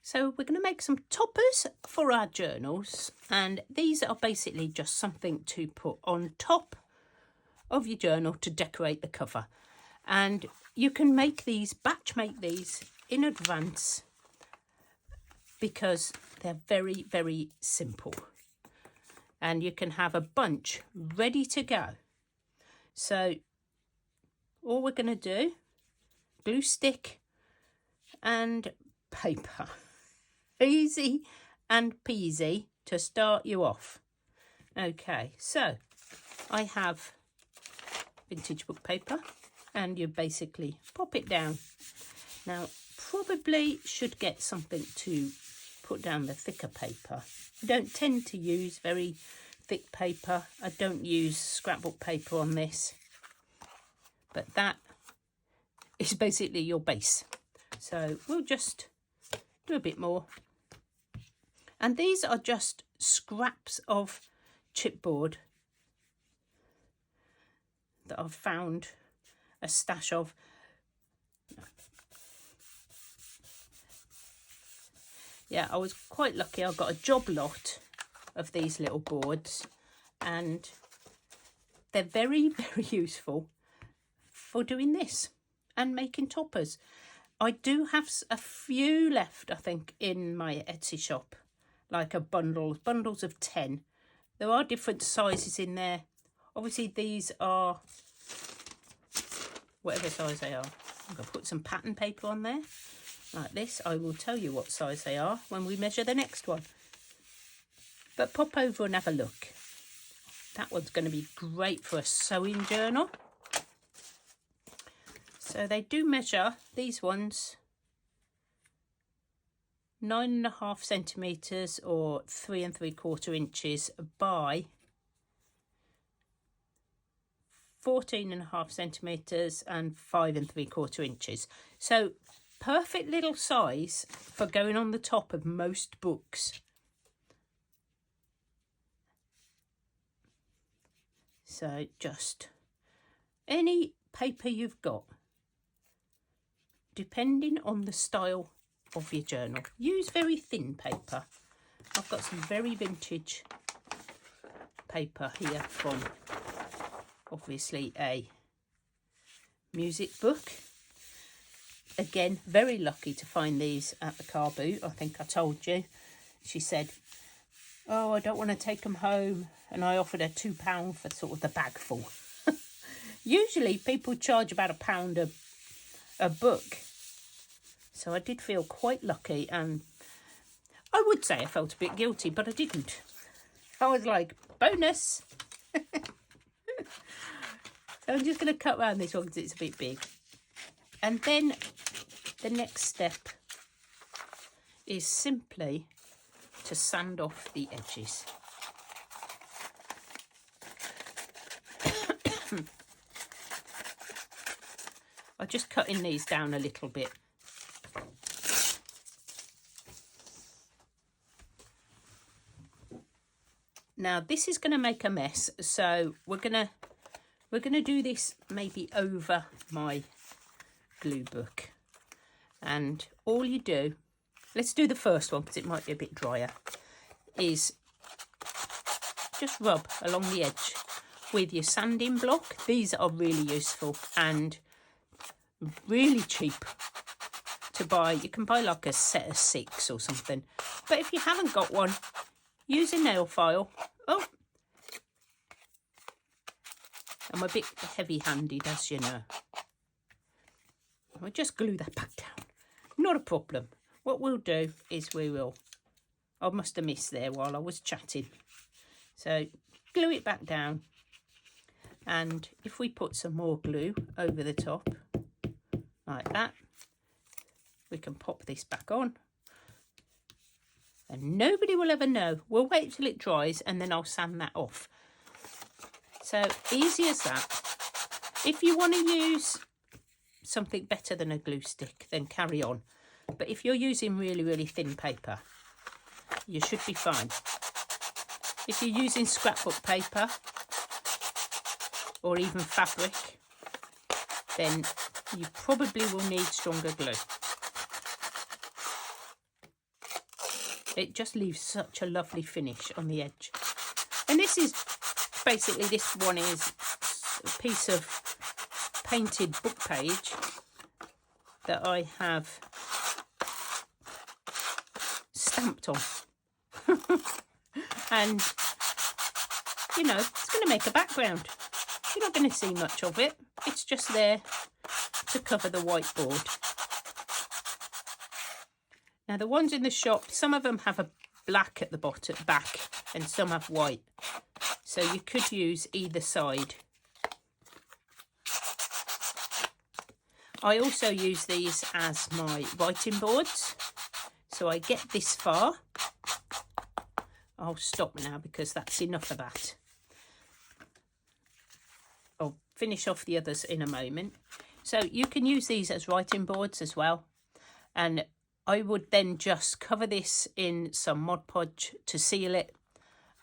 So we're going to make some toppers for our journals, and these are basically just something to put on top of your journal to decorate the cover. And you can make these, batch make these in advance because they're very, very simple. And you can have a bunch ready to go. So all we're going to do, glue stick and paper. Easy and peasy to start you off. Okay, so I have vintage book paper, and you basically pop it down. Now, probably should get something to put down the thicker paper. I don't tend to use very thick paper. I don't use scrapbook paper on this, but that is basically your base. So we'll just do a bit more. And these are just scraps of chipboard that I've found a stash of. Yeah, I was quite lucky. I got a job lot of these little boards, and they're very, very useful for doing this and making toppers. I do have a few left, I think, in my Etsy shop, like bundles of 10. There are different sizes in there. Obviously, these are whatever size they are. I'm going to put some pattern paper on there, like this. I will tell you what size they are when we measure the next one. But pop over and have a look. That one's going to be great for a sewing journal. So they do measure, these ones, 9.5 centimetres or 3 3/4 inches by 14.5 centimetres and 5 3/4 inches. So perfect little size for going on the top of most books. So just any paper you've got, depending on the style of your journal. Use very thin paper. I've got some very vintage paper here from obviously a music book. Again, very lucky to find these at the car boot. I think I told you. She said, oh, I don't want to take them home. And I offered her £2 for sort of the bag full. Usually people charge about £1 a book. So I did feel quite lucky, and I would say I felt a bit guilty, but I didn't. I was like, bonus. So I'm just going to cut around this one because it's a bit big. And then the next step is simply to sand off the edges. I'm just cutting these down a little bit. Now this is going to make a mess, so we're gonna do this maybe over my glue book. And all you do, let's do the first one because it might be a bit drier, is just rub along the edge with your sanding block. These are really useful and really cheap to buy. You can buy like a set of 6 or something, but if you haven't got one, use a nail file. Oh, I'm a bit heavy-handed, as you know. I'll just glue that back down. Not a problem. What we'll do is I must have missed there while I was chatting. So glue it back down. And if we put some more glue over the top, like that, we can pop this back on. And nobody will ever know. We'll wait till it dries and then I'll sand that off. So easy as that. If you want to use something better than a glue stick, then carry on. But if you're using really, really thin paper, you should be fine. If you're using scrapbook paper or even fabric, then you probably will need stronger glue. It just leaves such a lovely finish on the edge. And this is basically, this one is a piece of painted book page that I have stamped on. And, you know, it's going to make a background. You're not going to see much of it. It's just there to cover the whiteboard. Now, the ones in the shop, some of them have a black at the bottom, back, and some have white. So you could use either side. I also use these as my writing boards. So I get this far. I'll stop now because that's enough of that. I'll finish off the others in a moment. So you can use these as writing boards as well. And I would then just cover this in some Mod Podge to seal it,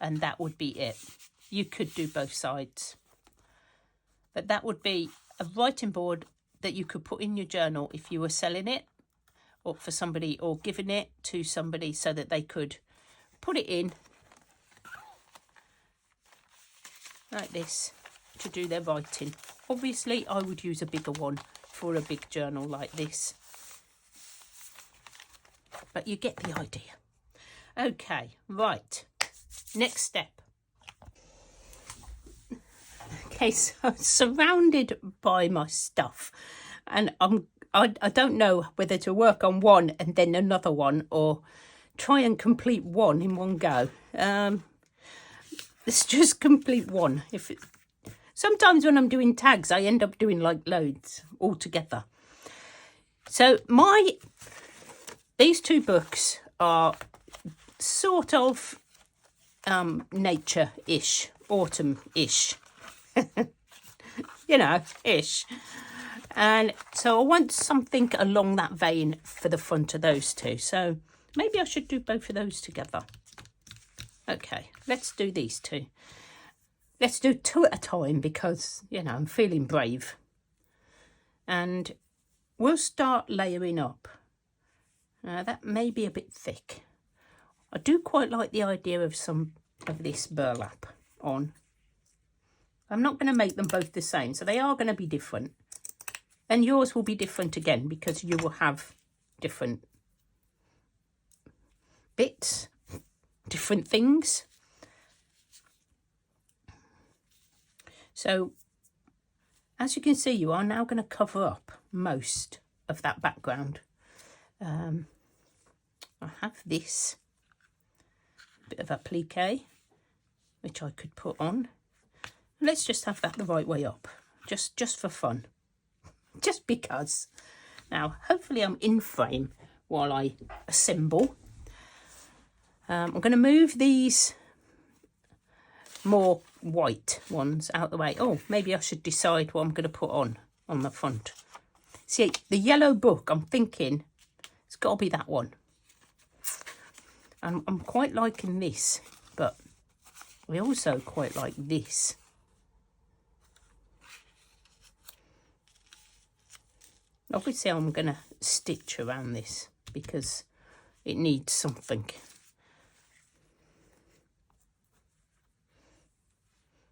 and that would be it. You could do both sides. But that would be a writing board that you could put in your journal if you were selling it or for somebody, or giving it to somebody so that they could put it in like this to do their writing. Obviously, I would use a bigger one for a big journal like this. But you get the idea. Okay, right. Next step. Okay, so I'm surrounded by my stuff, and I don't know whether to work on one and then another one, or try and complete one in one go. Let's just complete one. Sometimes when I'm doing tags, I end up doing like loads all together. So these two books are sort of nature-ish, autumn-ish, you know, ish. And so I want something along that vein for the front of those two. So maybe I should do both of those together. Okay, let's do these two. Let's do two at a time because, you know, I'm feeling brave. And we'll start layering up. Now, that may be a bit thick. I do quite like the idea of some of this burlap on. I'm not going to make them both the same, so they are going to be different. And yours will be different again because you will have different bits, different things. So, as you can see, you are now going to cover up most of that background. I have this bit of applique, which I could put on. Let's just have that the right way up, just for fun, just because. Now, hopefully I'm in frame while I assemble. I'm going to move these more white ones out the way. Oh, maybe I should decide what I'm going to put on the front. See, the yellow book, I'm thinking it's got to be that one. And I'm quite liking this, but I also quite like this. Obviously, I'm going to stitch around this because it needs something.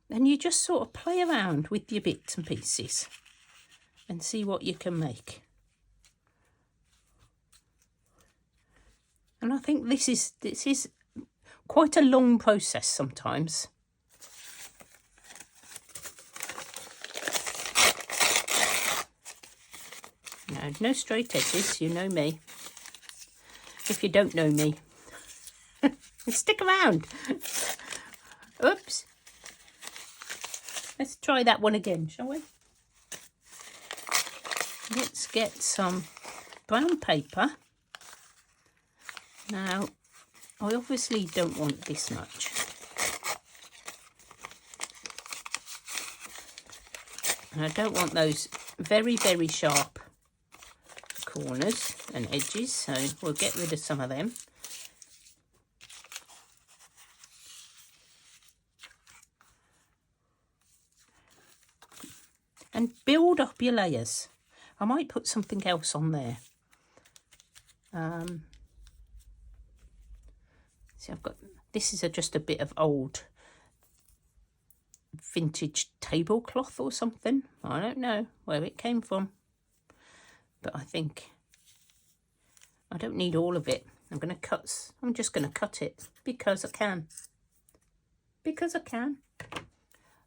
And you just sort of play around with your bits and pieces and see what you can make. And I think this is quite a long process sometimes. No straight edges, you know me. If you don't know me, stick around. Oops. Let's try that one again, shall we? Let's get some brown paper. Now, I obviously don't want this much. And I don't want those very, very sharp corners and edges, so we'll get rid of some of them. And build up your layers. I might put something else on there. See, I've got, this is just a bit of old vintage tablecloth or something. I don't know where it came from, but I think I don't need all of it. I'm just going to cut it because I can. Because I can.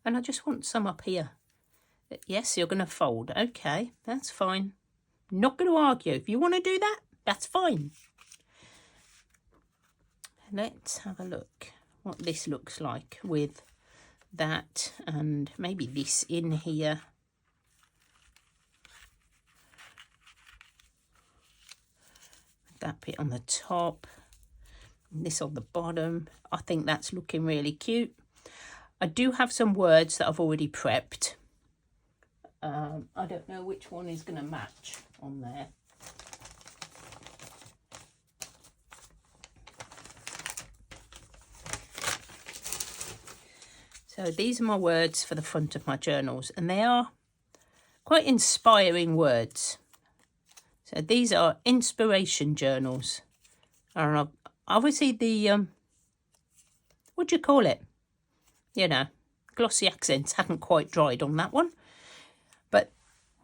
And I just want some up here. Yes, you're going to fold. Okay, that's fine. Not going to argue. If you want to do that, that's fine. Let's have a look what this looks like with that and maybe this in here. That bit on the top, and this on the bottom. I think that's looking really cute. I do have some words that I've already prepped. I don't know which one is going to match on there. So these are my words for the front of my journals, and they are quite inspiring words. So these are inspiration journals. And obviously the, what do you call it? You know, glossy accents haven't quite dried on that one. But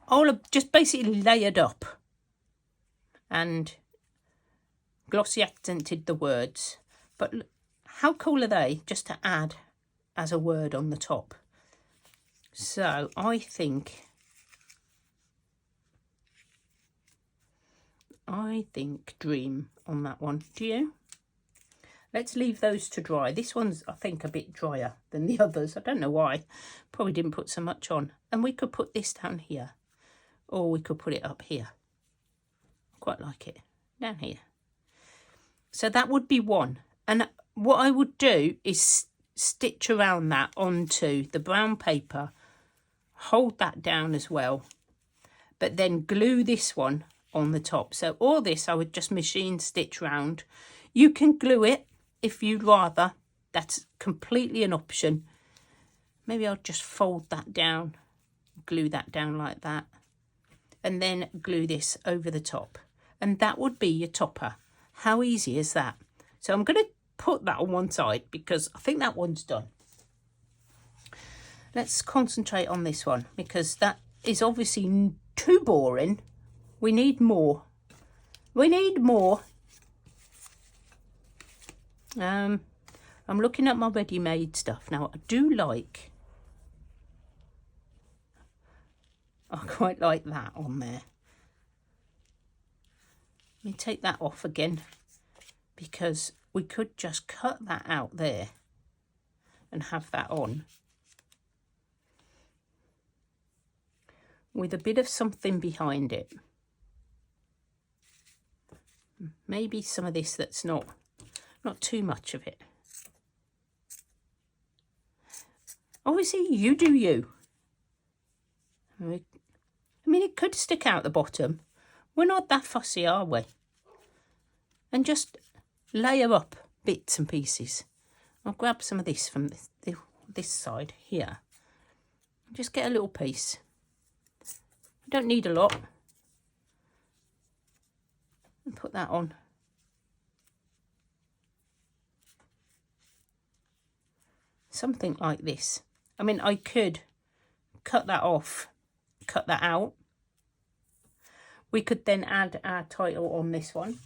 all of just basically layered up and glossy accented the words. But how cool are they just to add as a word on the top? So I think dream on that one. Do you? Let's leave those to dry. This one's, I think, a bit drier than the others. I don't know why. Probably didn't put so much on. And we could put this down here, or we could put it up here. Quite like it. Down here. So that would be one. And what I would do is stitch around that onto the brown paper, hold that down as well, but then glue this one on the top. So all this I would just machine stitch round. You can glue it if you'd rather. That's completely an option. Maybe I'll just fold that down, glue that down like that, and then glue this over the top. And that would be your topper. How easy is that? So I'm going to put that on one side because I think that one's done. Let's concentrate on this one because that is obviously too boring. We need more. We need more. I'm looking at my ready-made stuff now. I quite like that on there. Let me take that off again because we could just cut that out there and have that on with a bit of something behind it. Maybe some of this that's not too much of it. Obviously, you do you. I mean, it could stick out the bottom. We're not that fussy, are we? And just layer up bits and pieces. I'll grab some of this from this side here. Just get a little piece. I don't need a lot. And put that on. Something like this. I mean, I could cut that off, cut that out. We could then add our title on this one.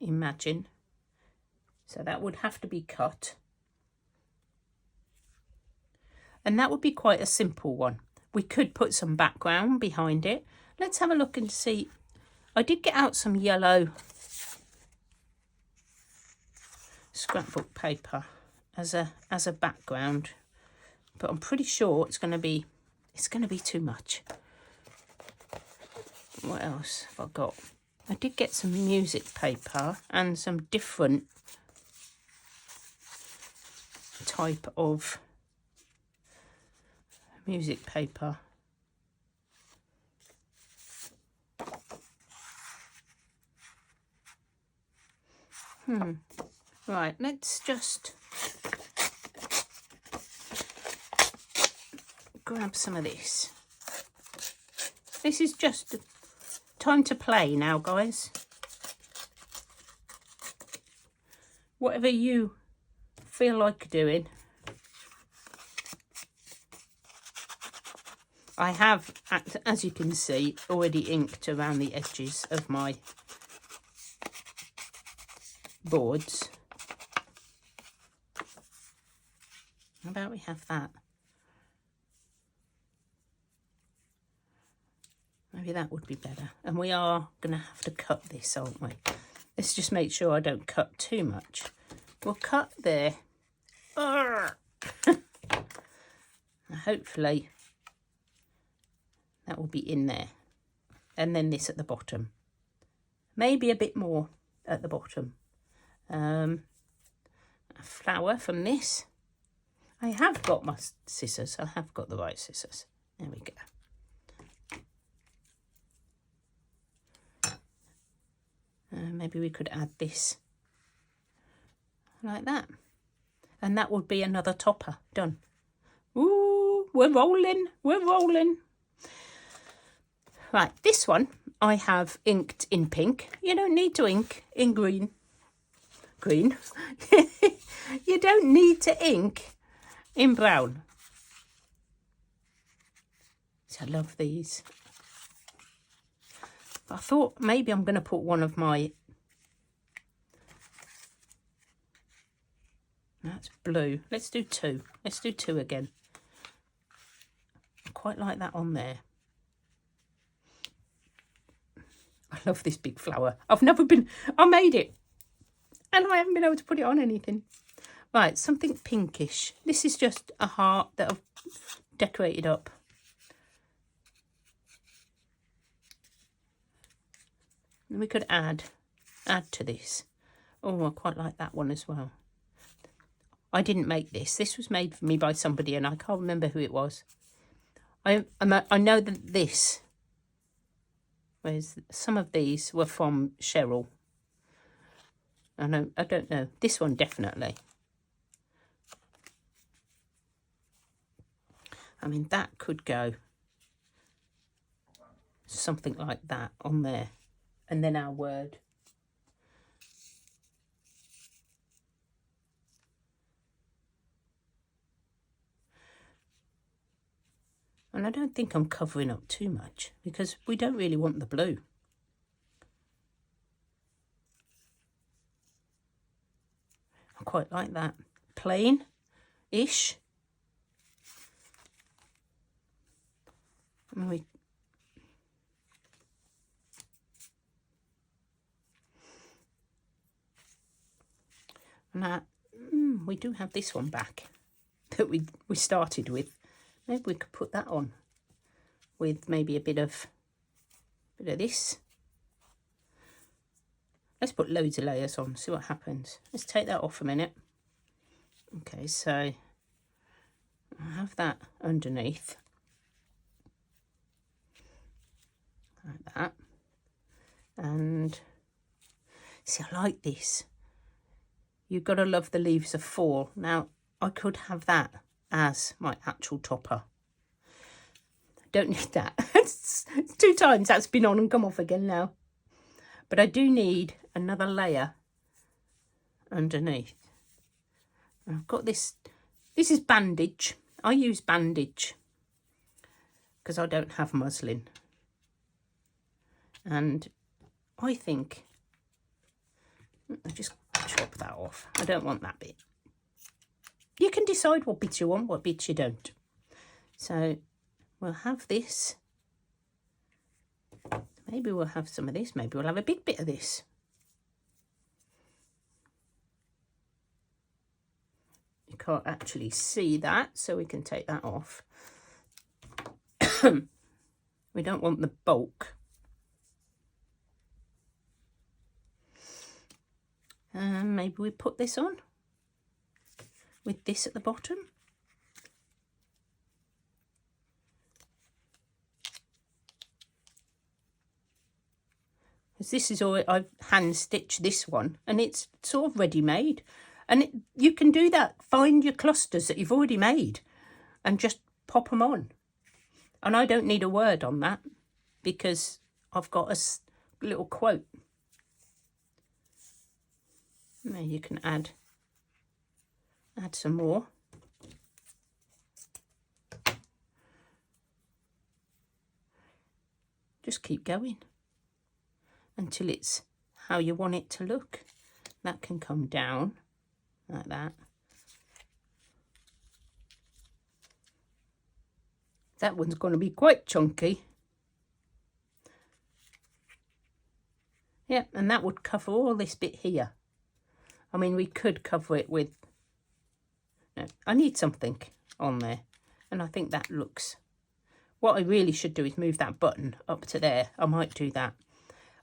Imagine. So that would have to be cut. And that would be quite a simple one. We could put some background behind it. Let's have a look and see. I did get out some yellow scrapbook paper as a background, but I'm pretty sure it's going to be too much. What else have I got? I did get some music paper and some different type of music paper. Right, let's just grab some of this. This is just time to play now, guys. whatever you feel like doing. I have, as you can see, already inked around the edges of my boards. How about we have that? Maybe that would be better. And we are going to have to cut this, aren't we? Let's just make sure I don't cut too much. We'll cut there. Hopefully that will be in there. And then this at the bottom. Maybe a bit more at the bottom. A flower from this. I have got my scissors. I have got the right scissors. There we go. Maybe we could add this like that. And that would be another topper done. Ooh, we're rolling. We're rolling. Right, this one I have inked in pink. You don't need to ink in green. Green. You don't need to ink in brown. So I love these. I thought maybe I'm going to put one of my... That's blue. Let's do two. Let's do two again. I quite like that on there. I love this big flower. I made it. And I haven't been able to put it on anything. Right, something pinkish. This is just a heart that I've decorated up. And we could add to this. Oh, I quite like that one as well. I didn't make this. This was made for me by somebody and I can't remember who it was. I know that this, whereas some of these were from Cheryl. I don't know. This one definitely. I mean, that could go something like that on there. And then our word. And I don't think I'm covering up too much because we don't really want the blue. I quite like that. Plain-ish. And we do have this one back that we started with. Maybe we could put that on with maybe a bit of this. Let's put loads of layers on, see what happens. Let's take that off a minute. Okay, so I have that underneath. Like that. And see, I like this. You've got to love the leaves of fall. Now, I could have that as my actual topper. Don't need that. It's 2 times that's been on and come off again now. But I do need another layer underneath. I've got this. This is bandage. I use bandage because I don't have muslin. And I think I'll just chop that off. I don't want that bit. You can decide what bits you want, what bits you don't. So we'll have this. Maybe we'll have some of this. Maybe we'll have a big bit of this. You can't actually see that, so we can take that off. We don't want the bulk. Maybe we put this on with this at the bottom. Because this is all, I've hand stitched this one and it's sort of ready made. And you can do that. Find your clusters that you've already made and just pop them on. And I don't need a word on that because I've got a little quote. Now you can add Add some more. Just keep going until it's how you want it to look. That can come down like that. That one's going to be quite chunky. Yeah, and that would cover all this bit here. I mean, we could cover it with... No, I need something on there. And I think that looks... What I really should do is move that button up to there. I might do that.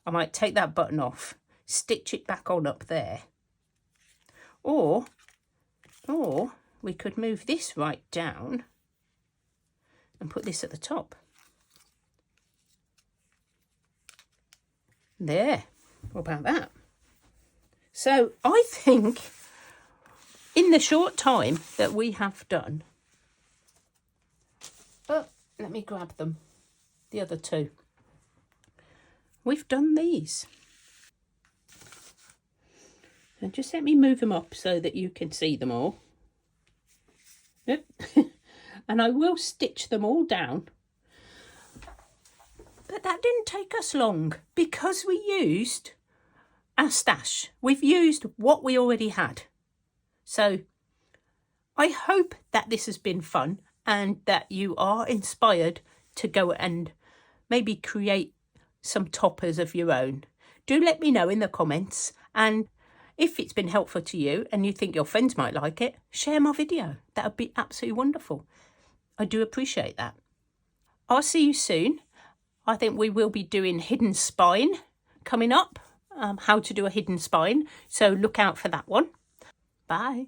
I might take that button off, stitch it back on up there. Or we could move this right down and put this at the top. There. What about that? So I think in the short time that we have done... Oh, let me grab them. The other two. We've done these. And just let me move them up so that you can see them all. Yep. And I will stitch them all down. But that didn't take us long because we used our stash. We've used what we already had. So I hope that this has been fun and that you are inspired to go and maybe create some toppers of your own. Do let me know in the comments, and if it's been helpful to you and you think your friends might like it, share my video. That would be absolutely wonderful. I do appreciate that. I'll see you soon. I think we will be doing hidden spine coming up, how to do a hidden spine. So look out for that one. Bye.